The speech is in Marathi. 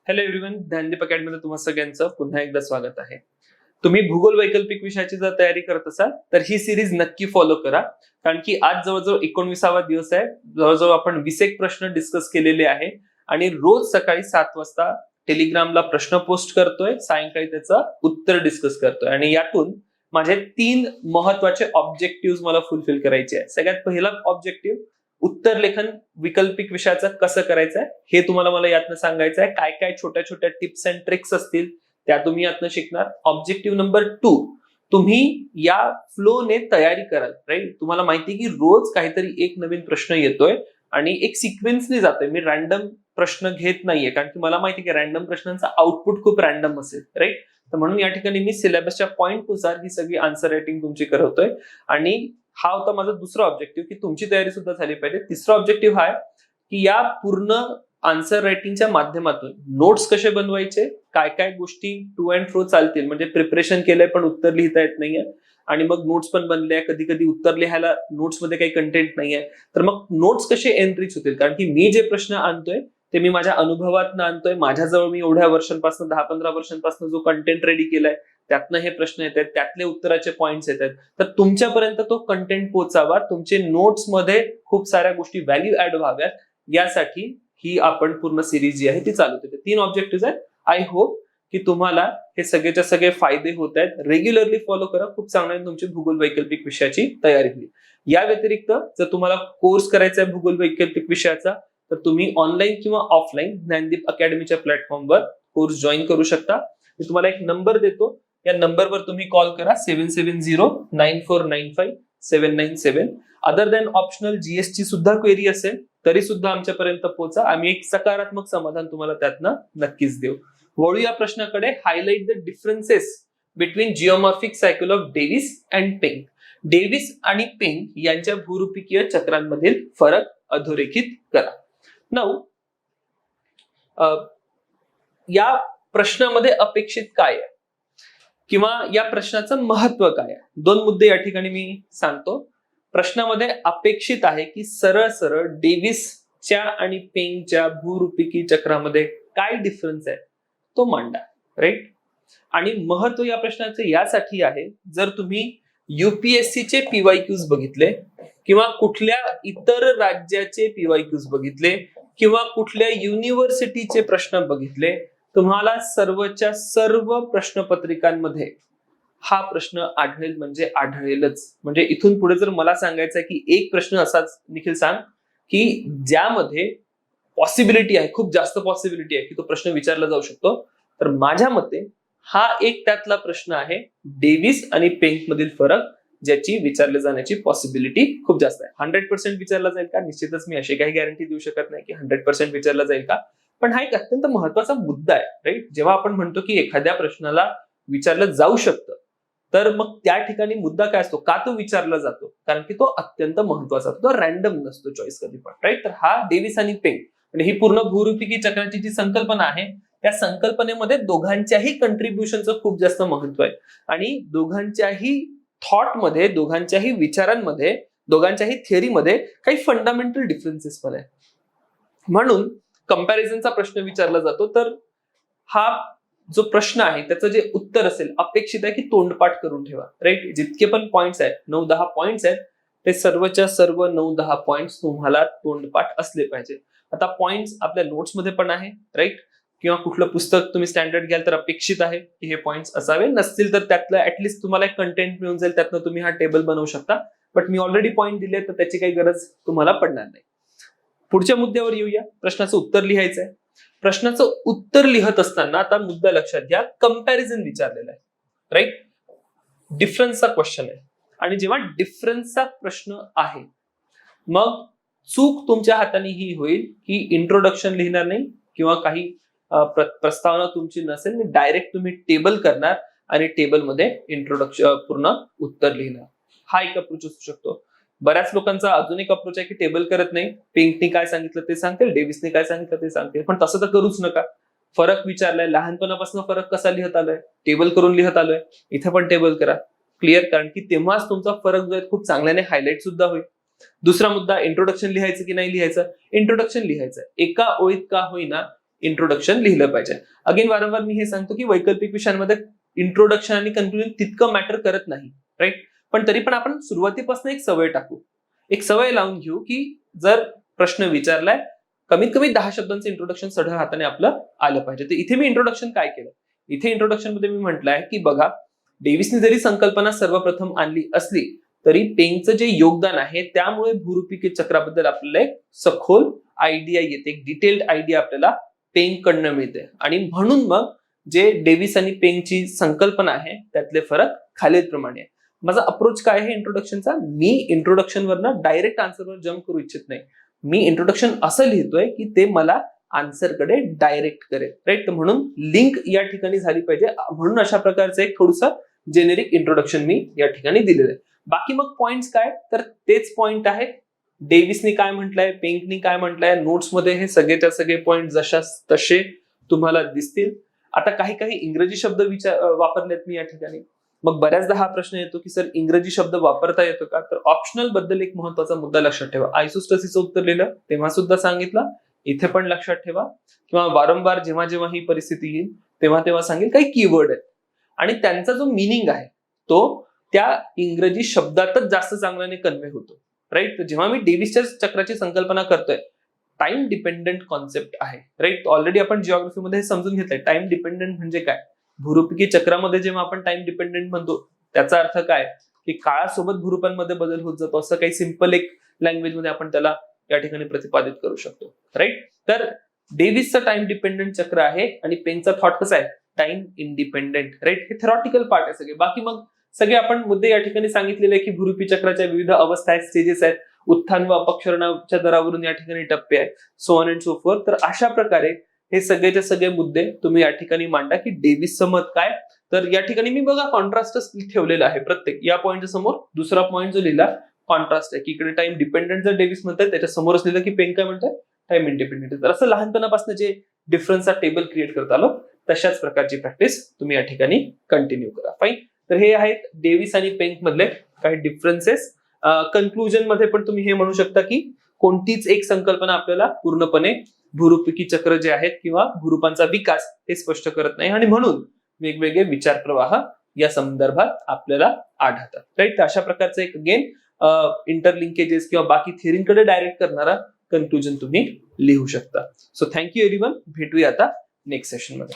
हॅलो एव्हरीवन, ज्ञानदीप अकॅडमीमध्ये तुम्हा सगळ्यांचं पुन्हा एकदा स्वागत आहे. तुम्ही भूगोल वैकल्पिक विषयाची जर तयारी करत असाल तर ही सिरीज नक्की फॉलो करा, कारण की आज जवळजवळ 19वा दिवस आहे. जवळजवळ आपण 20 प्रश्न डिस्कस केलेले आहे आणि रोज सकाळी 7 वाजता टेलिग्रामला प्रश्न पोस्ट करतोय, सायंकाळी त्याचं उत्तर डिस्कस करतोय आणि यातून माझे 3 महत्वाचे ऑब्जेक्टिव्ह मला फुलफिल करायचे आहे. सगळ्यात पहिला ऑब्जेक्टिव्ह उत्तर लेखन विकल्पिक विषयाचं कसं करायचं आहे हे तुम्हाला मला यातनं सांगायचं आहे. काय काय छोट्या छोट्या टिप्स अँड ट्रिक्स असतील त्या तुम्ही यातनं शिकणार. ऑब्जेक्टिव्ह नंबर 2, तुम्ही या फ्लोने तयारी कराल. राईट, तुम्हाला माहिती की रोज काहीतरी एक नवीन प्रश्न येतोय आणि एक सिक्वेन्सने जातोय. मी रॅन्डम प्रश्न घेत नाहीये, कारण की मला माहिती की रॅन्डम प्रश्नांचा आउटपुट खूप रॅन्डम असेल. राईट, तर म्हणून या ठिकाणी मी सिलेबसच्या पॉइंटनुसार ही सगळी आन्सर रायटिंग तुमची करतोय आणि हा होता माझा दुसरा ऑब्जेक्टिव्ह की तुमची तयारी सुद्धा झाली पाहिजे. तिसरा ऑब्जेक्टिव्ह हा आहे की या पूर्ण आन्सर रायटिंगच्या माध्यमातून नोट्स कसे बनवायचे, काय काय गोष्टी टू अँड फ्रो चालतील, म्हणजे प्रिपरेशन केलंय पण उत्तर लिहिता येत नाहीये आणि मग नोट्स पण बनले, कधी कधी उत्तर लिहायला नोट्स मध्ये काही कंटेंट नाहीये, तर मग नोट्स कसे एनरिच होतील. कारण की मी जे प्रश्न आणतोय ते मी माझ्या अनुभवातनं आणतोय. माझ्याजवळ मी एवढ्या वर्षांपासून 10-15 वर्षांपासून जो कंटेंट रेडी केलाय त्यातनं हे प्रश्न येत आहेत, त्यातले उत्तराचे पॉइंट्स येत आहेत. तर तुमच्यापर्यंत तो कंटेंट पोहोचावा, तुमचे नोट्स मध्ये खूप साऱ्या गोष्टी व्हॅल्यू ऍड व्हाव्यात, यासाठी ही आपण पूर्ण सिरीज जी आहे ती चालू होते. 3 ऑब्जेक्टिव्ह आहेत. आय होप की तुम्हाला हे सगळेच्या सगळे फायदे होत आहेत. रेग्युलरली फॉलो करा, खूप चांगल्याने तुमची भूगोल वैकल्पिक विषयाची तयारी होईल. या व्यतिरिक्त जर तुम्हाला कोर्स करायचा आहे भूगोल वैकल्पिक विषयाचा, तर तुम्ही ऑनलाईन किंवा ऑफलाईन ज्ञानदीप अकॅडमीच्या प्लॅटफॉर्मवर कोर्स जॉईन करू शकता. मी तुम्हाला एक नंबर देतो, या नंबरवर तुम्ही कॉल करा 77094957797. अदर दॅन ऑप्शनल जीएसटी सुद्धा क्वेरी असेल तरी सुद्धा आमच्यापर्यंत पोहोचा, आम्ही एक सकारात्मक समाधान तुम्हाला त्यातनं नक्कीच देऊ. वळूया प्रश्नाकडे. Highlight the differences between geomorphic cycle of Davis and Penck. Davis आणि पेंग यांच्या भूरूपिकीय चक्रांमधील फरक अधोरेखित करा. नाऊ या प्रश्नामध्ये अपेक्षित काय आहे किंवा या प्रश्नाचं महत्व काय आहे, 2 मुद्दे या ठिकाणी मी सांगतो. प्रश्नामध्ये अपेक्षित आहे की सरळ सरळ डेव्हिसच्या आणि पेंगच्या भूरूपिकी चक्रामध्ये काय डिफरन्स आहे तो मांडा. राईट, आणि महत्व या प्रश्नाचे यासाठी आहे, जर तुम्ही युपीएससीचे पीवायक्यूज बघितले किंवा कुठल्या इतर राज्याचे पीवायक्यूज बघितले किंवा कुठल्या युनिव्हर्सिटीचे प्रश्न बघितले, तुम्हाला सर्वच्या सर्व प्रश्नपत्रिकांमध्ये हा प्रश्न आढळेल म्हणजे आढळेलच. म्हणजे इथून पुढे जर मला सांगायचं आहे की एक प्रश्न असाच निखिल सांग की ज्यामध्ये पॉसिबिलिटी आहे, खूप जास्त पॉसिबिलिटी आहे की तो प्रश्न विचारला जाऊ शकतो, तर माझ्या मते हा एक त्यातला प्रश्न आहे, डेव्हिस आणि पेंग मधील फरक, ज्याची विचारले जाण्याची पॉसिबिलिटी खूप जास्त आहे. 100% विचारला जाईल का? निश्चितच मी अशी काही गॅरंटी देऊ शकत नाही की 100% विचारला जाईल का, पण हा एक अत्यंत महत्वाचा मुद्दा आहे. राईट, जेव्हा आपण म्हणतो की एखाद्या प्रश्नाला विचारलं जाऊ शकतं, तर मग त्या ठिकाणी मुद्दा काय असतो, का तो विचारला जातो, कारण की तो अत्यंत महत्वाचा असतो, तो रॅन्डम नसतो चॉईस कधी पण. राईट, तर हा डेव्हिस आणि पेंग आणि ही पूर्ण भूरूपिकी चक्राची जी संकल्पना आहे त्या संकल्पनेमध्ये दोघांच्याही कंट्रीब्युशनचं खूप जास्त महत्व आहे आणि दोघांच्याही थॉटमध्ये, दोघांच्याही विचारांमध्ये, दोघांच्याही थिअरीमध्ये काही फंडामेंटल डिफरन्सेस पण आहे. म्हणून कंपॅरिझनचा प्रश्न विचारला जातो, तर हा जो प्रश्न आहे त्याचं जे उत्तर असेल, अपेक्षित आहे की तोंडपाठ करून ठेवा. राईट, जितके पण पॉइंट्स आहेत, 9-10 पॉइंट्स आहेत, ते सर्वच्या सर्व 9-10 पॉइंट्स तुम्हाला तोंडपाठ असले पाहिजे. आता पॉइंट्स आपल्या नोट्स मध्ये पण आहे. राईट, किंवा कुठलं पुस्तक तुम्ही स्टँडर्ड घ्याल तर अपेक्षित आहे की हे पॉइंट्स असावे, नसतील तर त्यातलं ऍटलिस्ट तुम्हाला एक कंटेंट मिळून जाईल, त्यातनं तुम्ही हा टेबल बनवू शकता. बट मी ऑलरेडी पॉइंट दिले तर त्याची काही गरज तुम्हाला पडणार नाही. पुढच्या मुद्द्यावर येऊया. प्रश्नाचं उत्तर लिहायचं आहे. प्रश्नाचं उत्तर लिहत असताना आता मुद्दा लक्षात घ्या, कंपॅरिझन विचारलेला आहे. राईट, डिफरन्सचा क्वेश्चन आहे आणि जेव्हा डिफरन्सचा प्रश्न आहे मग चूक तुमच्या हाताने ही होईल की इंट्रोडक्शन लिहिणार नाही किंवा काही प्रस्तावना तुमची नसेल, डायरेक्ट तुम्ही टेबल करणार आणि टेबलमध्ये इंट्रोडक्शन पूर्ण उत्तर लिहिणार. हा एक अप्रोच असू शकतो. बऱ्याच लोकांचा अजून एक अप्रोच आहे की टेबल करत नाही, पिंकने काय सांगितलं ते सांगतील, डेव्हिसने काय सांगितलं ते सांगतील, पण तसं तर करूच नका. फरक विचारलाय, लहानपणापासून फरक कसा लिहत आलोय, टेबल करून लिहत आलोय, इथे पण टेबल करा. क्लिअर, कारण की तेव्हाच तुमचा फरक जो आहे खूप चांगल्याने हायलाइट सुद्धा होईल. दुसरा मुद्दा, इंट्रोडक्शन लिहायचं की नाही लिहायचं. इंट्रोडक्शन लिहायचं, एका ओळीत का होईना इंट्रोडक्शन लिहिलं पाहिजे. अगेन वारंवार मी हे सांगतो की वैकल्पिक विषयांमध्ये इंट्रोडक्शन आणि कन्क्लुजन तितकं मॅटर करत नाही, राईट. पण तरी पण आपण सुरुवातीपासून एक सवय टाकू, एक सवय लावून घेऊ की जर प्रश्न विचारलाय कमीत कमी 10 शब्दांचं इंट्रोडक्शन सढळ हाताने आपलं आलं पाहिजे. तर इथे मी इंट्रोडक्शन काय केलं, इथे इंट्रोडक्शन मध्ये मी म्हटलंय की बघा, डेव्हिसने जरी संकल्पना सर्वप्रथम आणली असली तरी पेंगचं जे योगदान आहे त्यामुळे भूरूपिके चक्राबद्दल आपल्याला एक सखोल आयडिया येते, एक डिटेल्ड आयडिया आपल्याला पेंग कडनं मिळते. आणि म्हणून मग जे डेव्हिस आणि पेंगची संकल्पना आहे त्यातले फरक खालीलप्रमाणे आहे. माझा अप्रोच काय आहे इंट्रोडक्शनचा, मी इंट्रोडक्शन वरनं डायरेक्ट आन्सरवर जम्प करू इच्छित नाही. मी इंट्रोडक्शन असं लिहितोय की ते मला आन्सरकडे डायरेक्ट करेल, राईट. म्हणून लिंक या ठिकाणी झाली पाहिजे, म्हणून अशा प्रकारचं एक थोडंसं जेनेरिक इंट्रोडक्शन मी या ठिकाणी दिलेलं आहे. बाकी मग पॉइंट्स काय, तर तेच पॉइंट आहेत. डेव्हिसनी काय म्हटलंय, पेंगनी काय म्हटलंय, नोट्समध्ये हे सगळेच्या सगळे पॉइंट जशास तसे तुम्हाला दिसतील. आता काही काही इंग्रजी शब्द वापरलेत मी या ठिकाणी. मग बऱ्याचदा हा प्रश्न येतो की सर इंग्रजी शब्द वापरता येतो का, तर ऑप्शनल बद्दल एक महत्वाचा मुद्दा लक्षात ठेवा. आयसोस्टसीचं उत्तर लिहिलं तेव्हा सुद्धा सांगितलं, इथे पण लक्षात ठेवा, किंवा वारंवार जेव्हा जेव्हा ही परिस्थिती येईल तेव्हा तेव्हा सांगेल काही कीवर्ड आहेत आणि त्यांचा जो मिनिंग आहे तो त्या इंग्रजी शब्दातच जास्त चांगल्याने कन्वे होतो, राईट. तर जेव्हा मी डेव्हिसच्या चक्राची संकल्पना करतोय, टाइम डिपेंडंट कॉन्सेप्ट आहे, राईट. ऑलरेडी आपण जिओग्राफीमध्ये हे समजून घेतलंय टाइम डिपेंडंट म्हणजे काय. भूरूपिकी चक्रामध्ये जेव्हा आपण टाइम डिपेंडंट म्हणतो त्याचा अर्थ काय की काळासोबत भूरूपांमध्ये बदल होत जातो, असं काही सिंपल एक लँग्वेज मध्ये आपण त्याला या ठिकाणी प्रतिपादित करू शकतो, राईट. तर डेव्हिसचं टाइम डिपेंडंट चक्र आहे आणि पेंगचा थॉट कसा आहे, टाइम इंडिपेंडंट, राईट. हे थेरॉटिकल पार्ट आहे सगळे. बाकी मग सगळे आपण मुद्दे या ठिकाणी सांगितलेले आहे की भूरूपी चक्राच्या विविध अवस्था आहेत, स्टेजेस आहेत, उत्थान व अपक्षरणाच्या दरावरून या ठिकाणी टप्पे आहेत, so on and so fourth. तर अशा प्रकारे हे सगळेचे सगळे मुद्दे तुम्ही या ठिकाणी मांडा की डेव्हिसचं मत काय. तर या ठिकाणी मी बघा कॉन्ट्रास्टच ठेवलेला आहे प्रत्येक या पॉईंटच्या समोर. दुसरा पॉईंट जो लिहिला कॉन्ट्रास्ट आहे की इकडे टाइम डिपेंडंट जर डेव्हिस म्हणतात त्याच्या समोरच लिहिलं की पेंग काय म्हणतात, टाइम इंडिपेंडंट. तर असं लहानपणापासून जे डिफरन्सचा टेबल क्रिएट करत आलो तशाच प्रकारची प्रॅक्टिस तुम्ही या ठिकाणी कंटिन्यू करा. फाईन. तर हे आहेत डेव्हिस आणि पेंग मधले काही डिफरन्सेस. कन्क्लुजन मध्ये पण तुम्ही हे म्हणू शकता की कोणतीच एक संकल्पना आपल्याला पूर्णपणे भूरूपिकी चक्र जे आहेत किंवा भूरूपांचा विकास हे स्पष्ट करत नाही आणि म्हणून वेगवेगळे विचार प्रवाह या संदर्भात आपल्याला आढळतात, राईट. अशा प्रकारचं एक अगेन इंटरलिंकेजेस किंवा बाकी थिअरींकडे डायरेक्ट करणारा कन्क्लुजन तुम्ही लिहू शकता. So thank you everyone. भेटूया आता नेक्स्ट सेशन मध्ये.